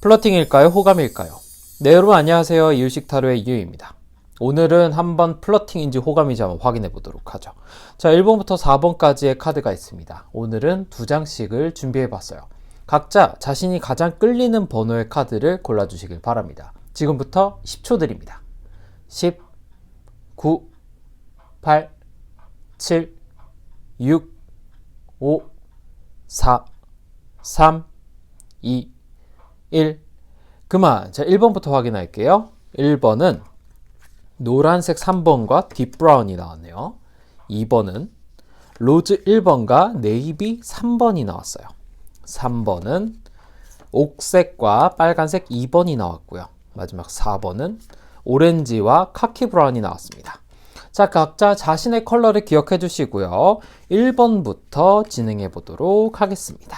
플러팅일까요? 호감일까요? 네, 여러분 안녕하세요. 이유식 타로의 이유입니다. 오늘은 한번 플러팅인지 호감인지 한번 확인해 보도록 하죠. 자, 1번부터 4번까지의 카드가 있습니다. 오늘은 두 장씩을 준비해 봤어요. 각자 자신이 가장 끌리는 번호의 카드를 골라주시길 바랍니다. 지금부터 10초 드립니다. 10, 9, 8, 7, 6, 5, 4, 3, 2, 1. 그만. 자, 1번부터 확인할게요. 1번은 노란색 3번과 딥브라운이 나왔네요. 2번은 로즈 1번과 네이비 3번이 나왔어요. 3번은 옥색과 빨간색 2번이 나왔고요. 마지막 4번은 오렌지와 카키 브라운이 나왔습니다. 자, 각자 자신의 컬러를 기억해 주시고요. 1번부터 진행해 보도록 하겠습니다.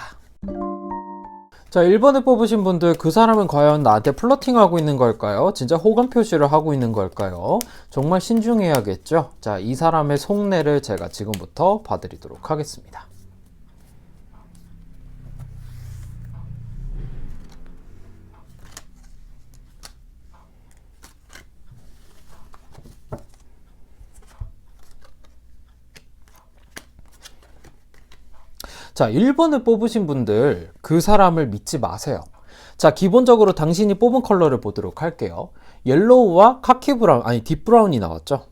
자, 1번을 뽑으신 분들, 그 사람은 과연 나한테 플러팅하고 있는 걸까요? 진짜 호감 표시를 하고 있는 걸까요? 정말 신중해야겠죠? 자, 이 사람의 속내를 제가 지금부터 봐드리도록 하겠습니다. 자, 1번을 뽑으신 분들, 그 사람을 믿지 마세요. 자, 기본적으로 당신이 뽑은 컬러를 보도록 할게요. 옐로우와 카키 브라운, 딥브라운이 나왔죠.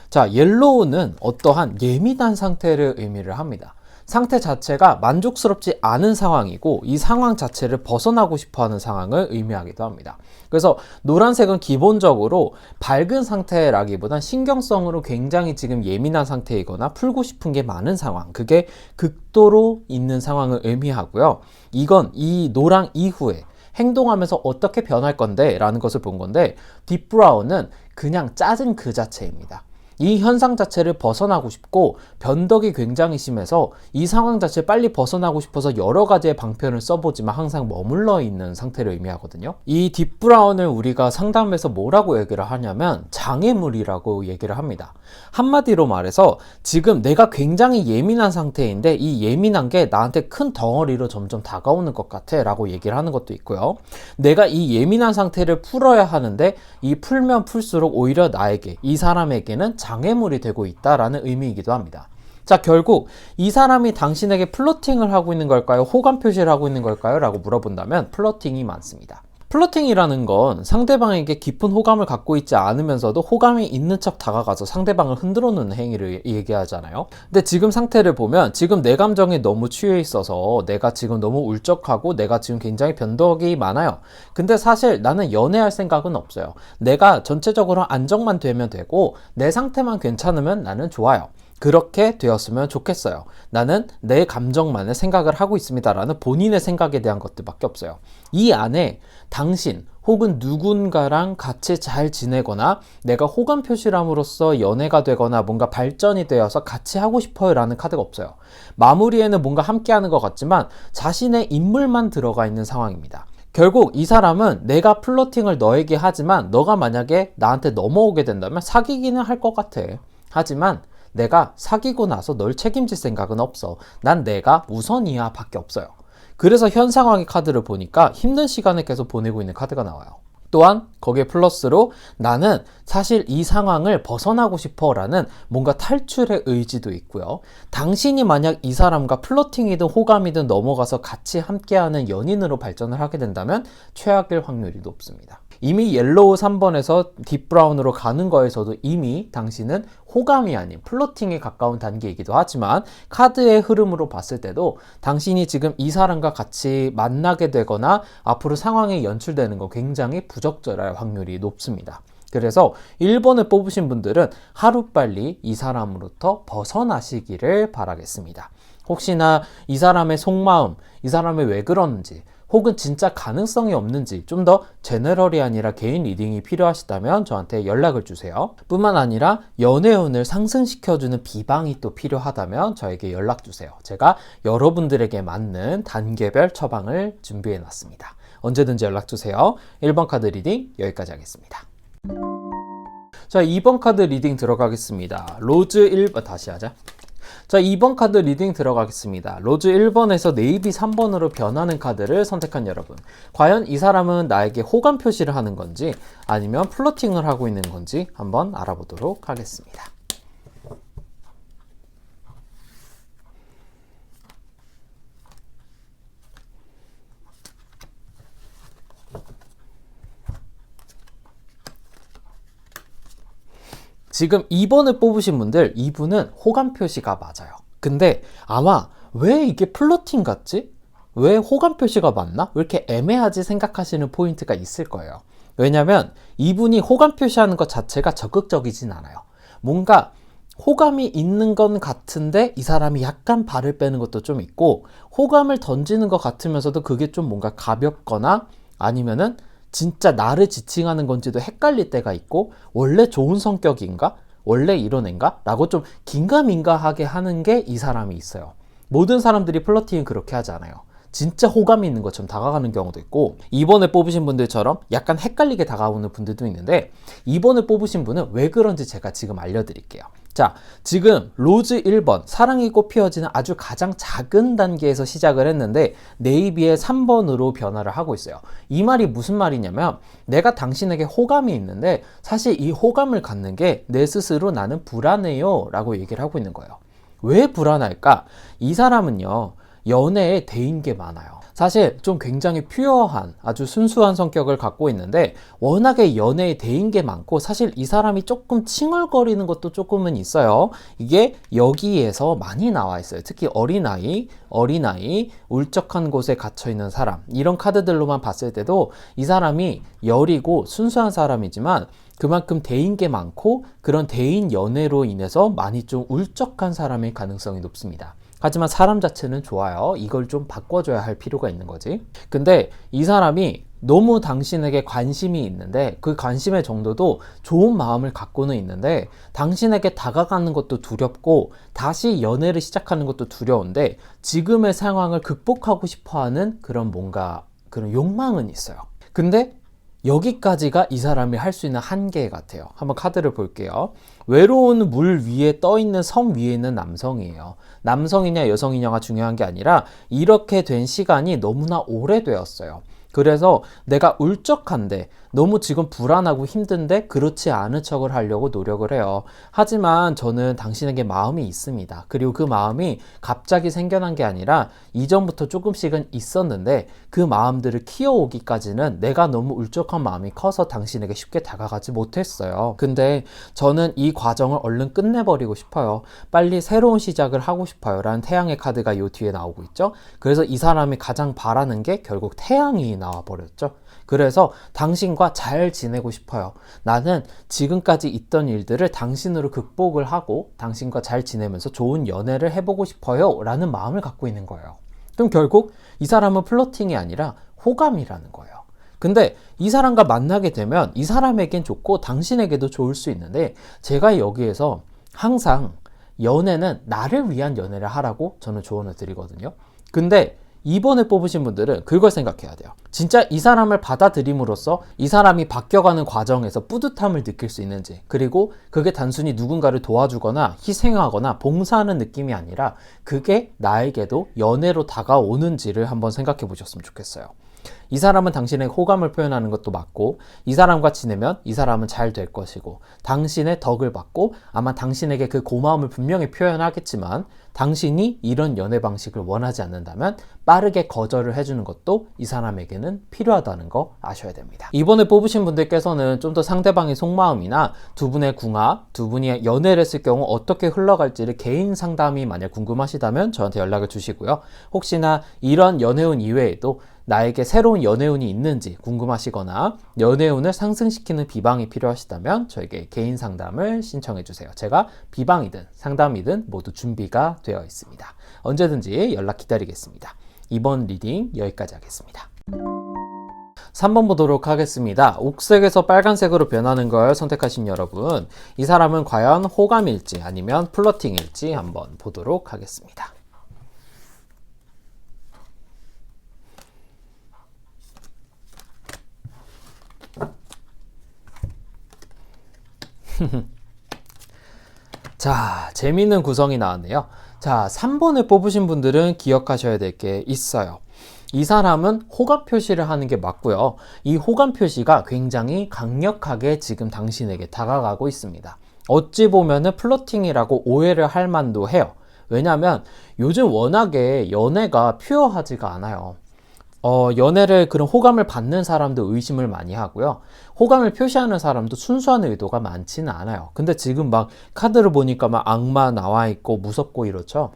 자, 옐로우는 어떠한 예민한 상태를 의미를 합니다. 상태 자체가 만족스럽지 않은 상황이고, 이 상황 자체를 벗어나고 싶어 하는 상황을 의미하기도 합니다. 그래서 노란색은 기본적으로 밝은 상태라기보단 신경성으로 굉장히 지금 예민한 상태이거나 풀고 싶은 게 많은 상황, 그게 극도로 있는 상황을 의미하고요. 이건 이 노랑 이후에 행동하면서 어떻게 변할 건데 라는 것을 본 건데, 딥브라운은 그냥 짜증 그 자체입니다. 이 현상 자체를 벗어나고 싶고 변덕이 굉장히 심해서 이 상황 자체를 빨리 벗어나고 싶어서 여러 가지의 방편을 써보지만 항상 머물러 있는 상태를 의미하거든요. 이 딥브라운을 우리가 상담에서 뭐라고 얘기를 하냐면 장애물이라고 얘기를 합니다. 한마디로 말해서 지금 내가 굉장히 예민한 상태인데 이 예민한 게 나한테 큰 덩어리로 점점 다가오는 것 같아 라고 얘기를 하는 것도 있고요. 내가 이 예민한 상태를 풀어야 하는데 이 풀면 풀수록 오히려 나에게, 이 사람에게는 장애물이 되고 있다라는 의미이기도 합니다. 자, 결국 이 사람이 당신에게 플러팅을 하고 있는 걸까요? 호감 표시를 하고 있는 걸까요? 라고 물어본다면 플러팅이 많습니다. 플러팅이라는 건 상대방에게 깊은 호감을 갖고 있지 않으면서도 호감이 있는 척 다가가서 상대방을 흔들어 놓는 행위를 얘기하잖아요. 근데 지금 상태를 보면 지금 내 감정에 너무 취해 있어서 내가 지금 너무 울적하고 내가 지금 굉장히 변덕이 많아요. 근데 사실 나는 연애할 생각은 없어요. 내가 전체적으로 안정만 되면 되고 내 상태만 괜찮으면 나는 좋아요. 그렇게 되었으면 좋겠어요. 나는 내 감정만을 생각을 하고 있습니다. 라는 본인의 생각에 대한 것들밖에 없어요. 이 안에 당신 혹은 누군가랑 같이 잘 지내거나 내가 호감 표시를 함으로써 연애가 되거나 뭔가 발전이 되어서 같이 하고 싶어요 라는 카드가 없어요. 마무리에는 뭔가 함께 하는 것 같지만 자신의 인물만 들어가 있는 상황입니다. 결국 이 사람은 내가 플러팅을 너에게 하지만 너가 만약에 나한테 넘어오게 된다면 사귀기는 할 것 같아. 하지만 내가 사귀고 나서 널 책임질 생각은 없어. 난 내가 우선이야 밖에 없어요. 그래서 현 상황의 카드를 보니까 힘든 시간을 계속 보내고 있는 카드가 나와요. 또한 거기에 플러스로 나는 사실 이 상황을 벗어나고 싶어 라는 뭔가 탈출의 의지도 있고요. 당신이 만약 이 사람과 플러팅이든 호감이든 넘어가서 같이 함께하는 연인으로 발전을 하게 된다면 최악일 확률이 높습니다. 이미 옐로우 3번에서 딥브라운으로 가는 거에서도 이미 당신은 호감이 아닌 플러팅에 가까운 단계이기도 하지만 카드의 흐름으로 봤을 때도 당신이 지금 이 사람과 같이 만나게 되거나 앞으로 상황이 연출되는 거 굉장히 부적절할 확률이 높습니다. 그래서 1번을 뽑으신 분들은 하루빨리 이 사람으로부터 벗어나시기를 바라겠습니다. 혹시나 이 사람의 속마음, 이 사람이 왜 그러는지 혹은 진짜 가능성이 없는지 좀 더 제너럴이 아니라 개인 리딩이 필요하시다면 저한테 연락을 주세요. 뿐만 아니라 연애운을 상승시켜주는 비방이 또 필요하다면 저에게 연락 주세요. 제가 여러분들에게 맞는 단계별 처방을 준비해 놨습니다. 언제든지 연락 주세요. 1번 카드 리딩 여기까지 하겠습니다. 자, 2번 카드 리딩 들어가겠습니다. 로즈 1번 다시 하자. 자, 2번 카드 리딩 들어가겠습니다. 로즈 1번에서 네이비 3번으로 변하는 카드를 선택한 여러분. 과연 이 사람은 나에게 호감 표시를 하는 건지 아니면 플러팅을 하고 있는 건지 한번 알아보도록 하겠습니다. 지금 2번을 뽑으신 분들, 이분은 호감 표시가 맞아요. 근데 아마 왜 이게 플러팅 같지? 왜 호감 표시가 맞나? 왜 이렇게 애매하지 생각하시는 포인트가 있을 거예요. 왜냐면 이분이 호감 표시하는 것 자체가 적극적이진 않아요. 뭔가 호감이 있는 건 같은데 이 사람이 약간 발을 빼는 것도 좀 있고, 호감을 던지는 것 같으면서도 그게 좀 뭔가 가볍거나 아니면은 진짜 나를 지칭하는 건지도 헷갈릴 때가 있고, 원래 좋은 성격인가? 원래 이런 앤가? 라고 좀 긴가민가하게 하는 게 이 사람이 있어요. 모든 사람들이 플러팅은 그렇게 하지 않아요. 진짜 호감이 있는 것처럼 다가가는 경우도 있고, 2번을 뽑으신 분들처럼 약간 헷갈리게 다가오는 분들도 있는데, 2번을 뽑으신 분은 왜 그런지 제가 지금 알려드릴게요. 자, 지금 로즈 1번 사랑이 꽃 피어지는 아주 가장 작은 단계에서 시작을 했는데 네이비의 3번으로 변화를 하고 있어요. 이 말이 무슨 말이냐면, 내가 당신에게 호감이 있는데 사실 이 호감을 갖는 게 내 스스로 나는 불안해요 라고 얘기를 하고 있는 거예요. 왜 불안할까? 이 사람은요, 연애에 대인 게 많아요. 사실 좀 굉장히 퓨어한 아주 순수한 성격을 갖고 있는데 워낙에 연애에 대인 게 많고, 사실 이 사람이 조금 칭얼거리는 것도 조금은 있어요. 이게 여기에서 많이 나와 있어요. 특히 어린아이, 울적한 곳에 갇혀 있는 사람, 이런 카드들로만 봤을 때도 이 사람이 여리고 순수한 사람이지만 그만큼 대인 게 많고, 그런 대인 연애로 인해서 많이 좀 울적한 사람일 가능성이 높습니다. 하지만 사람 자체는 좋아요. 이걸 좀 바꿔줘야 할 필요가 있는 거지. 근데 이 사람이 너무 당신에게 관심이 있는데, 그 관심의 정도도 좋은 마음을 갖고는 있는데 당신에게 다가가는 것도 두렵고 다시 연애를 시작하는 것도 두려운데 지금의 상황을 극복하고 싶어하는 그런 뭔가 그런 욕망은 있어요. 근데 여기까지가 이 사람이 할 수 있는 한계 같아요. 한번 카드를 볼게요. 외로운 물 위에 떠 있는 섬 위에 있는 남성이에요. 남성이냐 여성이냐가 중요한 게 아니라 이렇게 된 시간이 너무나 오래되었어요. 그래서 내가 울적한데, 너무 지금 불안하고 힘든데 그렇지 않은 척을 하려고 노력을 해요. 하지만 저는 당신에게 마음이 있습니다. 그리고 그 마음이 갑자기 생겨난 게 아니라 이전부터 조금씩은 있었는데 그 마음들을 키워오기까지는 내가 너무 울적한 마음이 커서 당신에게 쉽게 다가가지 못했어요. 근데 저는 이 과정을 얼른 끝내버리고 싶어요. 빨리 새로운 시작을 하고 싶어요 라는 태양의 카드가 요 뒤에 나오고 있죠. 그래서 이 사람이 가장 바라는 게 결국 태양이 나와버렸죠. 그래서 당신과 잘 지내고 싶어요. 나는 지금까지 있던 일들을 당신으로 극복을 하고 당신과 잘 지내면서 좋은 연애를 해보고 싶어요 라는 마음을 갖고 있는 거예요. 그럼 결국 이 사람은 플러팅이 아니라 호감이라는 거예요. 근데 이 사람과 만나게 되면 이 사람에겐 좋고 당신에게도 좋을 수 있는데, 제가 여기에서 항상 연애는 나를 위한 연애를 하라고 저는 조언을 드리거든요. 근데 2번을 뽑으신 분들은 그걸 생각해야 돼요. 진짜 이 사람을 받아들임으로써 이 사람이 바뀌어가는 과정에서 뿌듯함을 느낄 수 있는지, 그리고 그게 단순히 누군가를 도와주거나 희생하거나 봉사하는 느낌이 아니라 그게 나에게도 연애로 다가오는지를 한번 생각해 보셨으면 좋겠어요. 이 사람은 당신의 호감을 표현하는 것도 맞고, 이 사람과 지내면 이 사람은 잘 될 것이고 당신의 덕을 받고 아마 당신에게 그 고마움을 분명히 표현하겠지만, 당신이 이런 연애 방식을 원하지 않는다면 빠르게 거절을 해주는 것도 이 사람에게는 필요하다는 거 아셔야 됩니다. 이번에 뽑으신 분들께서는 좀 더 상대방의 속마음이나 두 분의 궁합, 두 분이 연애를 했을 경우 어떻게 흘러갈지를 개인 상담이 만약 궁금하시다면 저한테 연락을 주시고요. 혹시나 이런 연애운 이외에도 나에게 새로운 연애운이 있는지 궁금하시거나 연애운을 상승시키는 비방이 필요하시다면 저에게 개인 상담을 신청해 주세요. 제가 비방이든 상담이든 모두 준비가 되어 있습니다. 언제든지 연락 기다리겠습니다. 이번 리딩 여기까지 하겠습니다. 3번 보도록 하겠습니다. 옥색에서 빨간색으로 변하는 걸 선택하신 여러분, 이 사람은 과연 호감일지 아니면 플러팅일지 한번 보도록 하겠습니다. 자, 재미있는 구성이 나왔네요. 자, 3번을 뽑으신 분들은 기억하셔야 될 게 있어요. 이 사람은 호감 표시를 하는 게 맞고요. 이 호감 표시가 굉장히 강력하게 지금 당신에게 다가가고 있습니다. 어찌 보면은 플러팅이라고 오해를 할 만도 해요. 왜냐하면 요즘 워낙에 연애가 퓨어하지가 않아요. 연애를 그런 호감을 받는 사람도 의심을 많이 하고요. 호감을 표시하는 사람도 순수한 의도가 많지는 않아요. 근데 지금 막 카드를 보니까 막 악마 나와 있고 무섭고 이렇죠.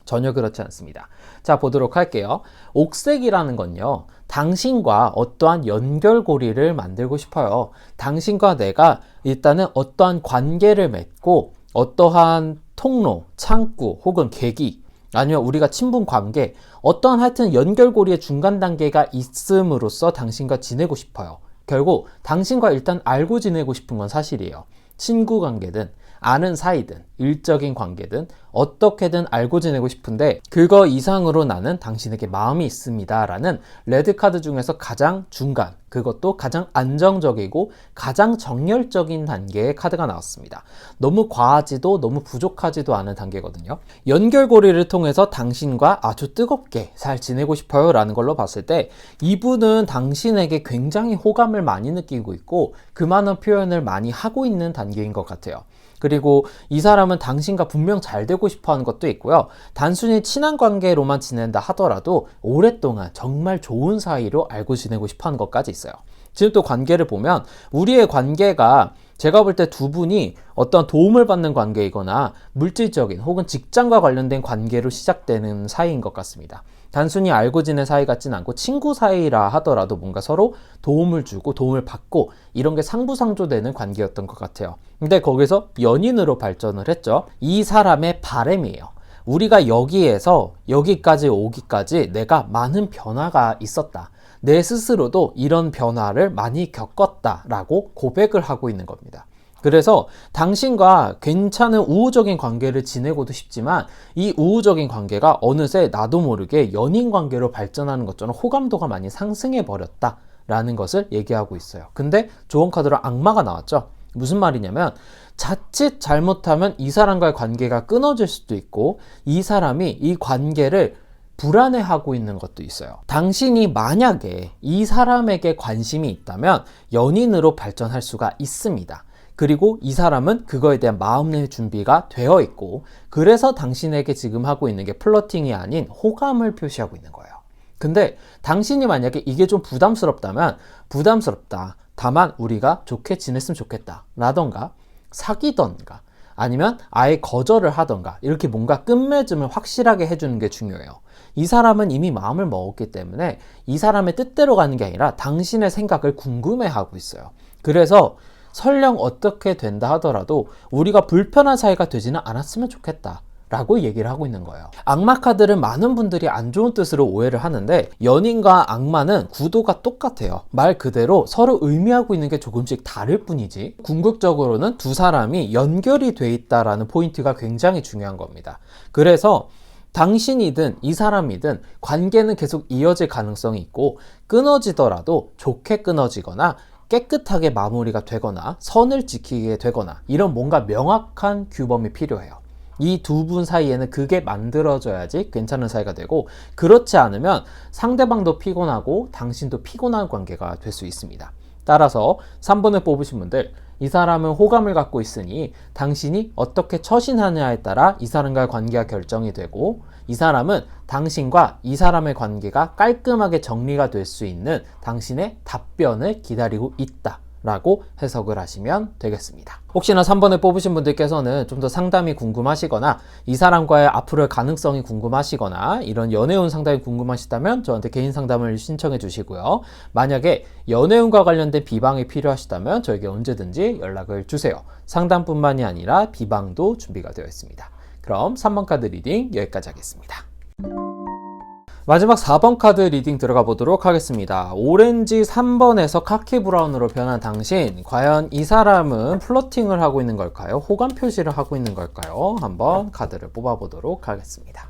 전혀 그렇지 않습니다. 자, 보도록 할게요. 옥색이라는 건요, 당신과 어떠한 연결고리를 만들고 싶어요. 당신과 내가 일단은 어떠한 관계를 맺고 어떠한 통로, 창구 혹은 계기, 아니면 우리가 친분 관계, 어떠한 하여튼 연결고리의 중간 단계가 있음으로써 당신과 지내고 싶어요. 결국 당신과 일단 알고 지내고 싶은 건 사실이에요. 친구 관계든 아는 사이든 일적인 관계든 어떻게든 알고 지내고 싶은데 그거 이상으로 나는 당신에게 마음이 있습니다 라는 레드카드 중에서 가장 중간, 그것도 가장 안정적이고 가장 정열적인 단계의 카드가 나왔습니다. 너무 과하지도 너무 부족하지도 않은 단계거든요. 연결고리를 통해서 당신과 아주 뜨겁게 잘 지내고 싶어요 라는 걸로 봤을 때 이분은 당신에게 굉장히 호감을 많이 느끼고 있고 그 많은 표현을 많이 하고 있는 단계인 것 같아요. 그리고 이 사람은 당신과 분명 잘 되고 싶어 하는 것도 있고요. 단순히 친한 관계로만 지낸다 하더라도 오랫동안 정말 좋은 사이로 알고 지내고 싶어 하는 것까지 있어요. 지금 또 관계를 보면 우리의 관계가 제가 볼 때 두 분이 어떤 도움을 받는 관계이거나 물질적인 혹은 직장과 관련된 관계로 시작되는 사이인 것 같습니다. 단순히 알고 지낸 사이 같진 않고 친구 사이라 하더라도 뭔가 서로 도움을 주고 도움을 받고 이런 게 상부상조되는 관계였던 것 같아요. 근데 거기서 연인으로 발전을 했죠. 이 사람의 바람이에요. 우리가 여기에서 여기까지 오기까지 내가 많은 변화가 있었다. 내 스스로도 이런 변화를 많이 겪었다라고 고백을 하고 있는 겁니다. 그래서 당신과 괜찮은 우호적인 관계를 지내고도 싶지만 이 우호적인 관계가 어느새 나도 모르게 연인 관계로 발전하는 것처럼 호감도가 많이 상승해 버렸다라는 것을 얘기하고 있어요. 근데 좋은 카드로 악마가 나왔죠. 무슨 말이냐면 자칫 잘못하면 이 사람과의 관계가 끊어질 수도 있고 이 사람이 이 관계를 불안해하고 있는 것도 있어요. 당신이 만약에 이 사람에게 관심이 있다면 연인으로 발전할 수가 있습니다. 그리고 이 사람은 그거에 대한 마음의 준비가 되어 있고 그래서 당신에게 지금 하고 있는 게 플러팅이 아닌 호감을 표시하고 있는 거예요. 근데 당신이 만약에 이게 좀 부담스럽다면 부담스럽다. 다만 우리가 좋게 지냈으면 좋겠다. 라던가 사귀던가 아니면 아예 거절을 하던가 이렇게 뭔가 끝맺음을 확실하게 해주는 게 중요해요. 이 사람은 이미 마음을 먹었기 때문에 이 사람의 뜻대로 가는 게 아니라 당신의 생각을 궁금해하고 있어요. 그래서 설령 어떻게 된다 하더라도 우리가 불편한 사이가 되지는 않았으면 좋겠다 라고 얘기를 하고 있는 거예요. 악마 카드를 많은 분들이 안 좋은 뜻으로 오해를 하는데 연인과 악마는 구도가 똑같아요. 말 그대로 서로 의미하고 있는 게 조금씩 다를 뿐이지 궁극적으로는 두 사람이 연결이 돼 있다라는 포인트가 굉장히 중요한 겁니다. 그래서 당신이든 이 사람이든 관계는 계속 이어질 가능성이 있고 끊어지더라도 좋게 끊어지거나 깨끗하게 마무리가 되거나 선을 지키게 되거나 이런 뭔가 명확한 규범이 필요해요. 이 두 분 사이에는 그게 만들어져야지 괜찮은 사이가 되고 그렇지 않으면 상대방도 피곤하고 당신도 피곤한 관계가 될 수 있습니다. 따라서 3번을 뽑으신 분들 이 사람은 호감을 갖고 있으니 당신이 어떻게 처신하느냐에 따라 이 사람과의 관계가 결정이 되고 이 사람은 당신과 이 사람의 관계가 깔끔하게 정리가 될 수 있는 당신의 답변을 기다리고 있다 라고 해석을 하시면 되겠습니다. 혹시나 3번을 뽑으신 분들께서는 좀 더 상담이 궁금하시거나 이 사람과의 앞으로의 가능성이 궁금하시거나 이런 연애운 상담이 궁금하시다면 저한테 개인 상담을 신청해 주시고요. 만약에 연애운과 관련된 비방이 필요하시다면 저에게 언제든지 연락을 주세요. 상담뿐만이 아니라 비방도 준비가 되어 있습니다. 그럼 3번 카드 리딩 여기까지 하겠습니다. 마지막 4번 카드 리딩 들어가 보도록 하겠습니다. 오렌지 3번에서 카키 브라운으로 변한 당신, 과연 이 사람은 플러팅을 하고 있는 걸까요? 호감 표시를 하고 있는 걸까요? 한번 카드를 뽑아 보도록 하겠습니다.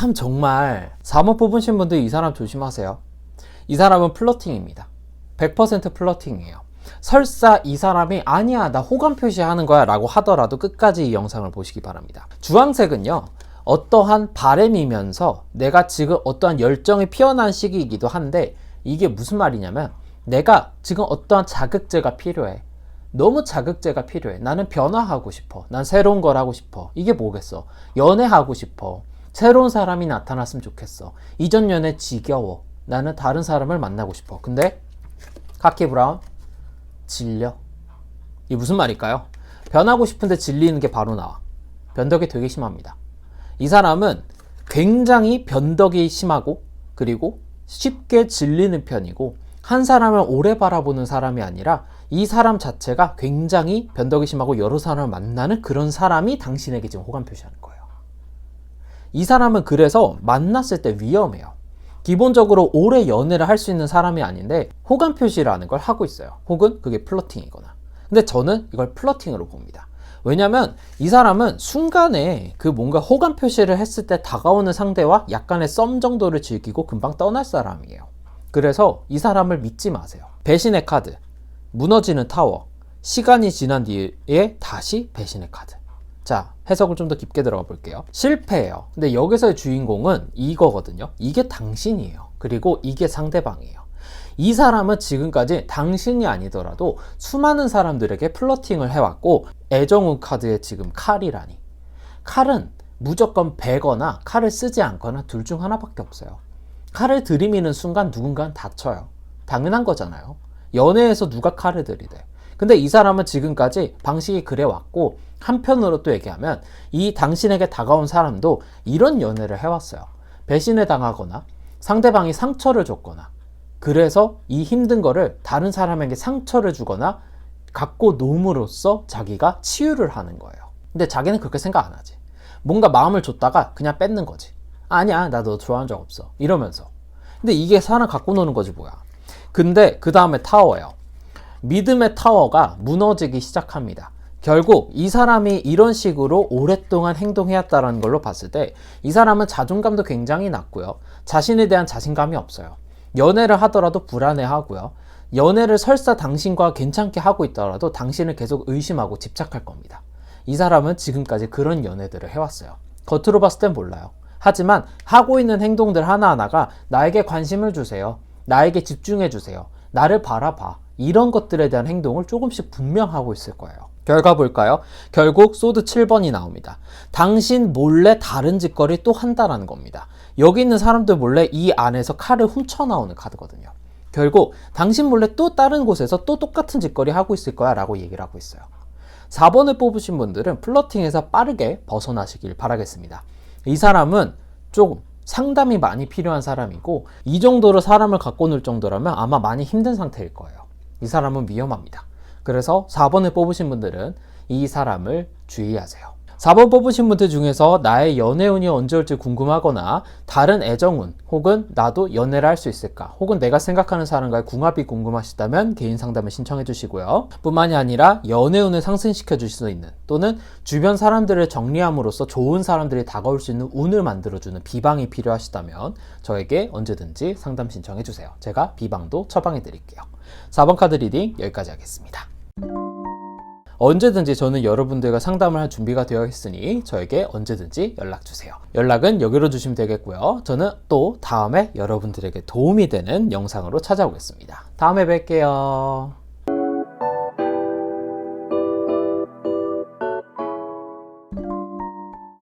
참 정말 4번 뽑으신 분들 이 사람 조심하세요. 이 사람은 플러팅입니다. 100% 플러팅이에요. 설사 이 사람이 아니야 나 호감 표시하는 거야 라고 하더라도 끝까지 이 영상을 보시기 바랍니다. 주황색은요 어떠한 바램이면서 내가 지금 어떠한 열정이 피어난 시기이기도 한데, 이게 무슨 말이냐면 내가 지금 어떠한 자극제가 필요해. 너무 자극제가 필요해. 나는 변화하고 싶어. 난 새로운 걸 하고 싶어. 이게 뭐겠어? 연애하고 싶어. 새로운 사람이 나타났으면 좋겠어. 이전 연애 지겨워. 나는 다른 사람을 만나고 싶어. 근데 카키 브라운 질려. 이게 무슨 말일까요? 변하고 싶은데 질리는 게 바로 나와. 변덕이 되게 심합니다. 이 사람은 굉장히 변덕이 심하고 그리고 쉽게 질리는 편이고, 한 사람을 오래 바라보는 사람이 아니라 이 사람 자체가 굉장히 변덕이 심하고 여러 사람을 만나는 그런 사람이 당신에게 지금 호감 표시하는 거예요. 이 사람은 그래서 만났을 때 위험해요. 기본적으로 오래 연애를 할 수 있는 사람이 아닌데 호감 표시라는 걸 하고 있어요. 혹은 그게 플러팅이거나. 근데 저는 이걸 플러팅으로 봅니다. 왜냐면 이 사람은 순간에 그 뭔가 호감 표시를 했을 때 다가오는 상대와 약간의 썸 정도를 즐기고 금방 떠날 사람이에요. 그래서 이 사람을 믿지 마세요. 배신의 카드, 무너지는 타워, 시간이 지난 뒤에 다시 배신의 카드. 자, 해석을 좀 더 깊게 들어가 볼게요. 실패예요. 근데 여기서의 주인공은 이거거든요. 이게 당신이에요. 그리고 이게 상대방이에요. 이 사람은 지금까지 당신이 아니더라도 수많은 사람들에게 플러팅을 해왔고, 애정운 카드에 지금 칼이라니. 칼은 무조건 베거나 칼을 쓰지 않거나 둘 중 하나밖에 없어요. 칼을 들이미는 순간 누군가는 다쳐요. 당연한 거잖아요. 연애에서 누가 칼을 들이대. 근데 이 사람은 지금까지 방식이 그래왔고, 한편으로 또 얘기하면 이 당신에게 다가온 사람도 이런 연애를 해왔어요. 배신을 당하거나 상대방이 상처를 줬거나, 그래서 이 힘든 거를 다른 사람에게 상처를 주거나 갖고 놓음으로써 자기가 치유를 하는 거예요. 근데 자기는 그렇게 생각 안 하지. 뭔가 마음을 줬다가 그냥 뺏는 거지. 아니야, 나 너 좋아한 적 없어. 이러면서. 근데 이게 사람 갖고 노는 거지 뭐야. 근데 그 다음에 타워예요. 믿음의 타워가 무너지기 시작합니다. 결국 이 사람이 이런 식으로 오랫동안 행동해왔다는 걸로 봤을 때 이 사람은 자존감도 굉장히 낮고요. 자신에 대한 자신감이 없어요. 연애를 하더라도 불안해하고요. 연애를 설사 당신과 괜찮게 하고 있더라도 당신을 계속 의심하고 집착할 겁니다. 이 사람은 지금까지 그런 연애들을 해왔어요. 겉으로 봤을 땐 몰라요. 하지만 하고 있는 행동들 하나하나가 나에게 관심을 주세요. 나에게 집중해 주세요. 나를 바라봐. 이런 것들에 대한 행동을 조금씩 분명하고 있을 거예요. 결과 볼까요? 결국 소드 7번이 나옵니다. 당신 몰래 다른 짓거리 또 한다라는 겁니다. 여기 있는 사람들 몰래 이 안에서 칼을 훔쳐 나오는 카드거든요. 결국 당신 몰래 또 다른 곳에서 또 똑같은 짓거리 하고 있을 거야 라고 얘기를 하고 있어요. 4번을 뽑으신 분들은 플러팅에서 빠르게 벗어나시길 바라겠습니다. 이 사람은 조금 상담이 많이 필요한 사람이고, 이 정도로 사람을 갖고 놀 정도라면 아마 많이 힘든 상태일 거예요. 이 사람은 위험합니다. 그래서 4번을 뽑으신 분들은 이 사람을 주의하세요. 4번 뽑으신 분들 중에서 나의 연애운이 언제 올지 궁금하거나 다른 애정운 혹은 나도 연애를 할 수 있을까 혹은 내가 생각하는 사람과의 궁합이 궁금하시다면 개인 상담을 신청해 주시고요. 뿐만이 아니라 연애운을 상승시켜 줄 수 있는 또는 주변 사람들을 정리함으로써 좋은 사람들이 다가올 수 있는 운을 만들어주는 비방이 필요하시다면 저에게 언제든지 상담 신청해 주세요. 제가 비방도 처방해 드릴게요. 4번 카드 리딩 여기까지 하겠습니다. 언제든지 저는 여러분들과 상담을 할 준비가 되어 있으니 저에게 언제든지 연락 주세요. 연락은 여기로 주시면 되겠고요. 저는 또 다음에 여러분들에게 도움이 되는 영상으로 찾아오겠습니다. 다음에 뵐게요.